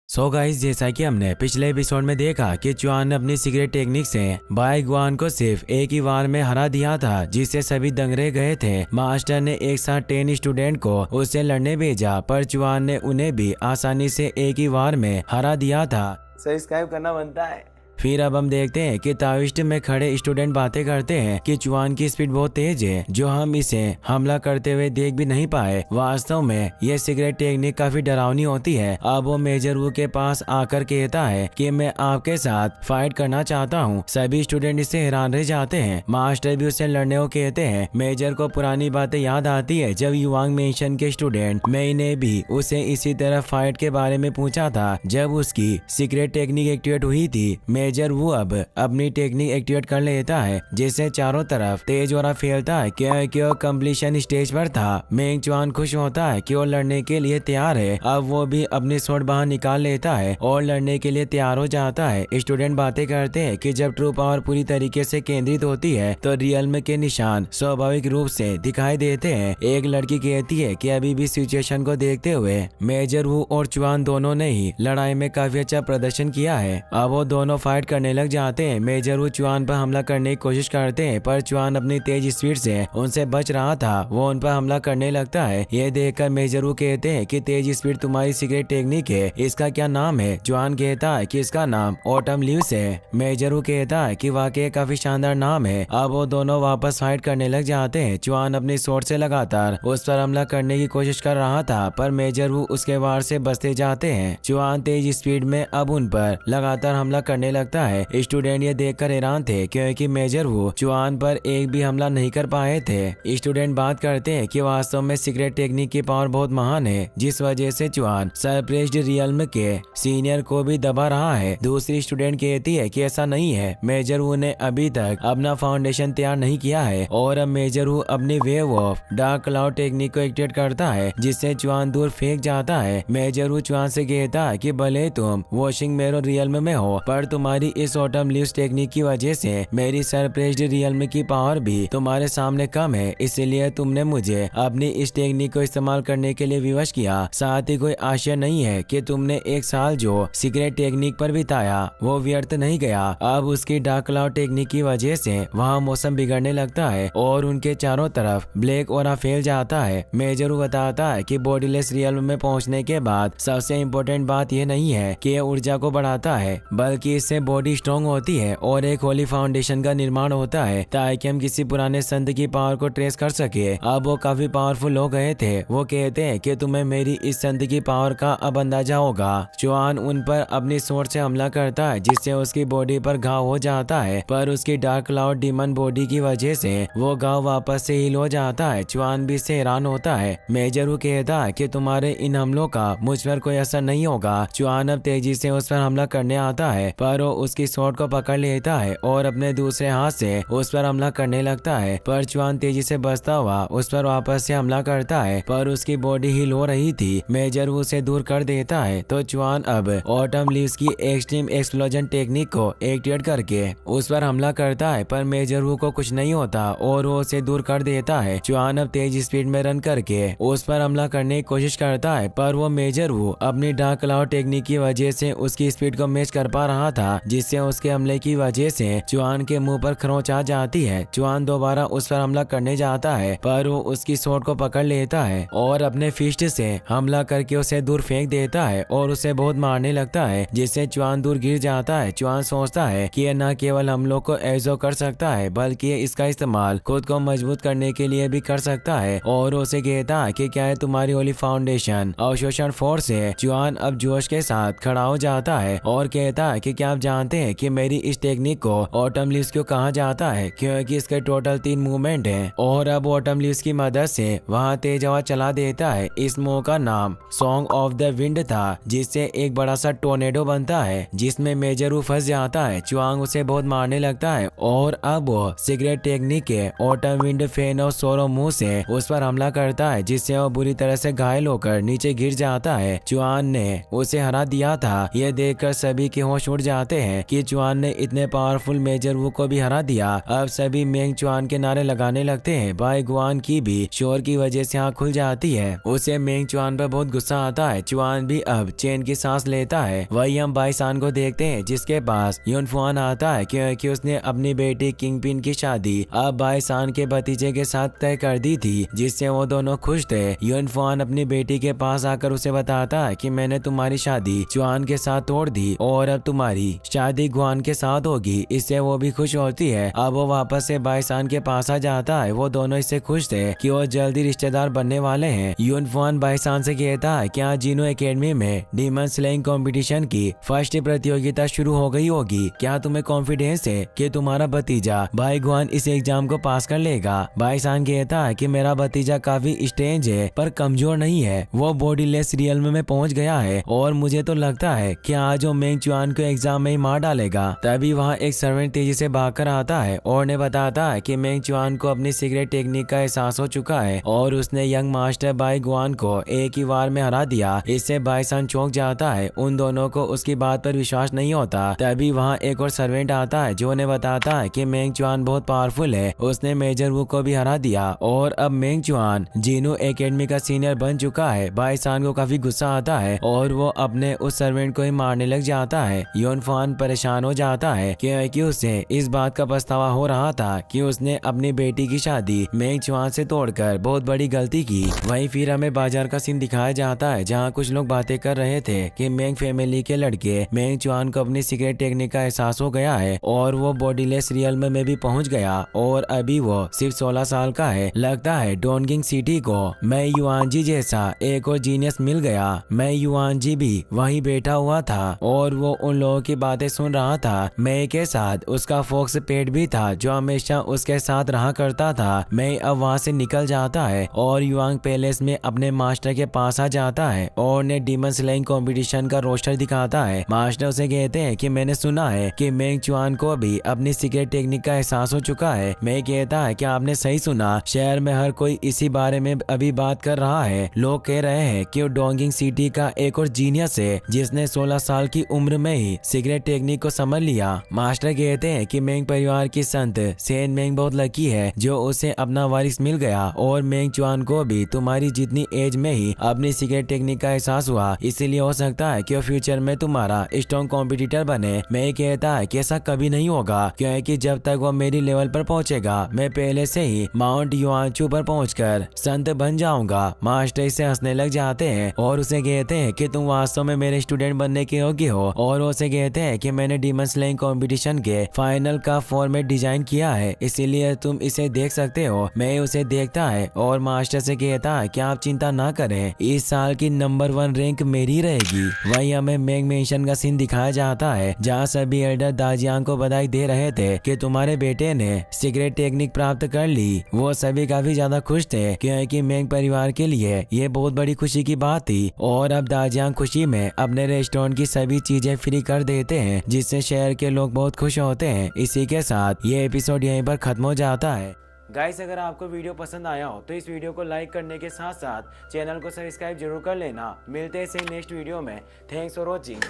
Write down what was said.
Guys, जैसा कि हमने पिछले एपिसोड में देखा कि चुआन ने अपनी सीक्रेट टेक्निक से बाई गुआन को सिर्फ एक ही वार में हरा दिया था, जिससे सभी दंग रह गए थे। मास्टर ने एक साथ 10 स्टूडेंट को उससे लड़ने भेजा, पर चुआन ने उन्हें भी आसानी से एक ही वार में हरा दिया था। सब्सक्राइब करना बनता है। फिर अब हम देखते हैं कि ताओइस्ट में खड़े स्टूडेंट बातें करते हैं कि चुआन की स्पीड बहुत तेज है, जो हम इसे हमला करते हुए देख भी नहीं पाए। वास्तव में यह सीक्रेट टेक्निक काफी डरावनी होती है। अब वो मेजर वू के पास आकर कहता है कि मैं आपके साथ फाइट करना चाहता हूँ। सभी स्टूडेंट इससे हैरान रह जाते हैं। मास्टर भी उससे लड़ने को कहते हैं। मेजर को पुरानी बातें याद आती है, जब युवांग मेंशन के स्टूडेंट मई ने भी उसे इसी तरह फाइट के बारे में पूछा था जब उसकी सीक्रेट टेक्निक एक्टिवेट हुई थी। मेजर वो अब अपनी टेक्निक एक्टिवेट कर लेता है, जिससे चारों तरफ तेज और फैलता है क्योंकि वो कंप्लीशन स्टेज पर था। मेंग चुआन खुश होता है कि वो लड़ने के लिए तैयार है। अब वो भी अपनी स्वॉर्ड बाहर निकाल लेता है और लड़ने के लिए तैयार हो जाता है। स्टूडेंट बातें करते हैं कि जब ट्रू पावर पूरी तरीके से केंद्रित होती है तो रियल्म के निशान स्वाभाविक रूप से दिखाई देते हैं। एक लड़की कहती है कि अभी भी सिचुएशन को देखते हुए मेजर वू और चुआन दोनों ने ही लड़ाई में काफी अच्छा प्रदर्शन किया है। अब वो दोनों फाइट करने लग जाते हैं। मेजर वू चुआन पर हमला करने की कोशिश करते हैं, पर चुआन अपनी तेज स्पीड से उनसे बच रहा था। वो उन पर हमला करने लगता है। ये देखकर मेजर वू कहते हैं कि तेज स्पीड तुम्हारी सीक्रेट टेक्निक है, इसका क्या नाम है? चुआन कहता है कि इसका नाम ऑटम लीव्स है। मेजर वू कहता है कि वाकई काफी शानदार नाम है। अब वो दोनों वापस फाइट करने लग जाते हैं। चुआन अपनी स्वॉर्ड से लगातार उस पर हमला करने की कोशिश कर रहा था, पर मेजर वू उसके वार से बचते जाते हैं। चुआन तेज स्पीड में अब उन पर लगातार हमला करने लगता है। स्टूडेंट ये देखकर हैरान थे क्योंकि मेजर वो चुआन पर एक भी हमला नहीं कर पाए थे। स्टूडेंट बात करते हैं कि वास्तव में सीक्रेट टेक्निक की पावर बहुत महान है, जिस वजह से चुआन सरप्रेस्ड रियल्म के सीनियर को भी दबा रहा है। दूसरी स्टूडेंट कहती है कि ऐसा नहीं है, मेजर वू ने अभी तक अपना फाउंडेशन तैयार नहीं किया है और अब मेजर वू अपनी wave of dark cloud technique को एक्टिवेट करता है, जिससे चुआन दूर फेंक जाता है। मेजर वू चुआन से कहता है कि भले तुम वॉशिंग मेरो रियल्म में हो, पर तुम्हारी इस ऑटम लीव्स टेक्निक की वजह से मेरी सरप्रेस्ड रियल्म की पावर भी तुम्हारे सामने कम है, इसलिए तुमने मुझे अपनी इस टेक्निक को इस्तेमाल करने के लिए विवश किया। साथ ही कोई आश्चर्य नहीं है कि तुमने एक साल जो सीक्रेट टेक्निक पर बिताया वो व्यर्थ नहीं गया। अब उसकी डार्क क्लाउड टेक्निक की वजह से वहाँ मौसम बिगड़ने लगता है और उनके चारों तरफ ब्लैक ऑरा फैल जाता है। मेजर बताता है कि बॉडीलेस रियल्म में पहुँचने के बाद सबसे इम्पोर्टेंट बात यह नहीं है कि यह ऊर्जा को बढ़ाता है, बल्कि इससे बॉडी स्ट्रॉन्ग होती है और एक होली फाउंडेशन का निर्माण होता है, ताकि हम किसी पुराने संत की पावर को ट्रेस कर सके। अब वो काफी पावरफुल हो गए थे। वो कहते हैं कि तुम्हें मेरी इस संत की पावर का अब अंदाजा होगा। चुआन उन पर अपनी स्वॉर्ड से हमला करता है, जिससे उसकी बॉडी पर घाव हो जाता है, पर उसकी डार्क क्लाउड डीमन बॉडी की वजह से वो घाव वापस से हील हो जाता है। चुआन भी इससे हैरान होता है। मेजर वो कहता है कि तुम्हारे इन हमलों का मुझ पर कोई असर नहीं होगा। चुआन अब तेजी से उस पर हमला करने आता है, पर वो उसकी स्वॉर्ड को पकड़ लेता है और अपने दूसरे हाथ से उस पर हमला करने लगता है, पर चुआन तेजी से बचता हुआ उस पर वापस से हमला करता है, पर उसकी बॉडी हील हो रही थी। मेजर उसे दूर कर देता है, तो चुआन अब ऑटम लीव्स की एक्सट्रीम एक्सप्लोजन टेक्निक को एक्टिवेट करके उस पर हमला करता है, पर मेजर वू को कुछ नहीं होता और वो उसे दूर कर देता है। चुआन अब तेज स्पीड में रन करके उस पर हमला करने की कोशिश करता है, पर वो मेजर वू अपनी डार्क क्लाउड टेक्निक की वजह से उसकी स्पीड को मैच कर पा रहा था, जिससे उसके हमले की वजह से चुआन के मुंह पर खरोंच आ जाती है। चुआन दोबारा उस पर हमला करने जाता है, पर वो उसकी स्वॉर्ड को पकड़ लेता है और अपने फिस्ट से हमला करके उसे दूर फेंक देता है और उसे बहुत मारने लगता है, जिससे चुआन दूर गिर जाता है। चुआन सोचता है कि यह न केवल हमलों को एजो कर सकता है, बल्कि इसका इस्तेमाल खुद को मजबूत करने के लिए भी कर सकता है, और उसे कहता है कि क्या है तुम्हारी होली फाउंडेशन अवशोषण फोर्स है। चुआन अब जोश के साथ खड़ा हो जाता है और कहता है कि क्या आप जानते हैं कि मेरी इस टेक्निक को ऑटम लीव्स क्यों कहा जाता है? क्योंकि इसके टोटल 3 मूवमेंट हैं और अब ऑटम लीव्स की मदद से वहाँ तेज हवा चला देता है। इस मूव का नाम सॉन्ग ऑफ द विंड था, जिससे एक बड़ा सा टोर्नेडो बनता है, जिसमें मेजर वू फंस जाता है। चुआंग उसे बहुत मारने लगता है और अब वो सीक्रेट टेक्निक के ऑटम विंड फैन और सोरो मुंह से उस पर हमला करता है, जिससे वो बुरी तरह से घायल होकर नीचे गिर जाता है। चुआन ने उसे हरा दिया था। यह देखकर सभी के होश उड़ जाते जानते हैं कि चुआन ने इतने पावरफुल मेजर वू को भी हरा दिया। अब सभी मेंग चुआन के नारे लगाने लगते हैं। बाई गुआन की भी शोर की वजह से आँख खुल जाती है। उसे मेंग चुआन पर बहुत गुस्सा आता है। चुआन भी अब चैन की सांस लेता है। वही हम बाई सान को देखते हैं जिसके पास यूनफुआन आता है क्योंकि उसने अपनी बेटी किंगपिन की शादी अब बाई सान के भतीजे के साथ तय कर दी थी, जिससे वो दोनों खुश थे। यूनफुआन अपनी बेटी के पास आकर उसे बताता है कि मैंने तुम्हारी शादी चुआन के साथ तोड़ दी और अब तुम्हारी शादी गुआन के साथ होगी। इससे वो भी खुश होती है। अब वो वापस से बाई सान के पास आ जाता है। वो दोनों इससे खुश थे कि वो जल्दी रिश्तेदार बनने वाले हैं। यूनफुआन बाई सान से कहता है क्या जीनो एकेडमी में डीमन स्लेइंग कंपटीशन की फर्स्ट प्रतियोगिता शुरू हो गई होगी। क्या तुम्हें कॉन्फिडेंस है कि तुम्हारा भतीजा बाई गुआन इस एग्जाम को पास कर लेगा। बाई सान कहता है कि मेरा भतीजा काफी स्ट्रेंज है पर कमजोर नहीं है। वो बॉडीलेस रियल्म में पहुंच गया है और मुझे तो लगता है कि आज वो मेंग चुआन को एग्जाम में ही मार डालेगा। तभी वहाँ एक सर्वेंट तेजी से भागकर आता है और उन्हें बताता है कि मेंग चुआन को अपनी सीक्रेट टेक्निक का एहसास हो चुका है और उसने यंग मास्टर बाई गुआन को एक ही वार में हरा दिया। इससे बाई सान चौंक जाता है। उन दोनों को उसकी बात पर विश्वास नहीं होता। तभी वहाँ एक और सर्वेंट आता है जो उन्हें बताता है कि मेंग चुआन बहुत पावरफुल है। उसने मेजर वू को भी हरा दिया और अब मेंग चुआन जीनो एकेडमी का सीनियर बन चुका है। बाई सान को काफी गुस्सा आता है और वो अपने उस सर्वेंट को ही मारने लग जाता है। यूनफुआन परेशान हो जाता है क्योंकि उसे इस बात का पछतावा हो रहा था कि उसने अपनी बेटी की शादी मेंग चुआन से तोड़कर बहुत बड़ी गलती की। वहीं फिर हमें बाजार का सीन दिखाया जाता है जहाँ कुछ लोग बातें कर रहे थे कि मेंग फैमिली के लड़के मेंग चुआन को अपनी सीक्रेट टेक्निक का एहसास हो गया है और वो बॉडीलेस रियल्म में भी पहुंच गया और अभी वो सिर्फ 16 साल का है। लगता है डोंगिंग सिटी को मैं युआनजी जैसा एक और जीनियस मिल गया। मैं युआनजी भी वहीं बैठा हुआ था और वो उन लोगों की बातें सुन रहा था। मैं के साथ उसका फॉक्स पेट भी था जो हमेशा उसके साथ रहा करता था। मैं अब वहाँ से निकल जाता है और युआंग पैलेस में अपने मास्टर के पास आ जाता है और उन्हें डीमन स्लेइंग कंपटीशन का रोस्टर दिखाता है। मास्टर उसे कहते हैं कि मैंने सुना है कि मेंग चुआन को भी अपनी सीक्रेट टेक्निक का एहसास हो चुका है। मैं कहता है कि आपने सही सुना, शहर में हर कोई इसी बारे में अभी बात कर रहा है। लोग कह रहे हैं कि वो डोंगिंग सिटी का एक और जीनियस है जिसने 16 साल की उम्र में ही सीक्रेट टेक्निक को समझ लिया। मास्टर कहते हैं कि मेंग परिवार की संत सेन मेंग बहुत लकी है जो उसे अपना वारिस मिल गया और मेंग चुआन को भी तुम्हारी जितनी एज में ही अपनी सीक्रेट टेक्निक का एहसास हुआ, इसीलिए हो सकता है कि वो फ्यूचर में तुम्हारा स्ट्रॉन्ग कॉम्पिटिटर बने। मैं कहता है कि ऐसा कभी नहीं होगा क्योंकि जब तक वो मेरी लेवल पर पहुंचेगा मैं पहले से ही माउंट युआनचू पर पहुंचकर संत बन जाऊंगा। मास्टर इसे हंसने लग जाते हैं और उसे कहते हैं कि तुम वास्तव में मेरे स्टूडेंट बनने के योग्य हो और उसे कहते हैं कि मैंने डीमन स्लेइंग कंपटीशन के फाइनल का फॉर्मेट डिजाइन किया है, इसीलिए तुम इसे देख सकते हो। मैं उसे देखता है और मास्टर से कहता है कि आप चिंता ना करें, इस साल की नंबर 1 रैंक मेरी रहेगी। वहीं हमें मेंग मेंशन का सीन दिखाया जाता है जहाँ सभी एल्डर दाजियांग को बधाई दे रहे थे कि तुम्हारे बेटे ने सीक्रेट टेक्निक प्राप्त कर ली। वो सभी काफी ज्यादा खुश थे क्योंकि मेंग परिवार के लिए ये बहुत बड़ी खुशी की बात थी और अब दाजियांग खुशी में अपने रेस्टोरेंट की सभी चीजें फ्री कर देते हैं जिससे शहर के लोग बहुत खुश होते हैं। इसी के साथ ये एपिसोड यहीं पर खत्म हो जाता है। गाइस, अगर आपको वीडियो पसंद आया हो तो इस वीडियो को लाइक करने के साथ साथ चैनल को सब्सक्राइब जरूर कर लेना। मिलते हैं नेक्स्ट वीडियो में। Thanks for watching.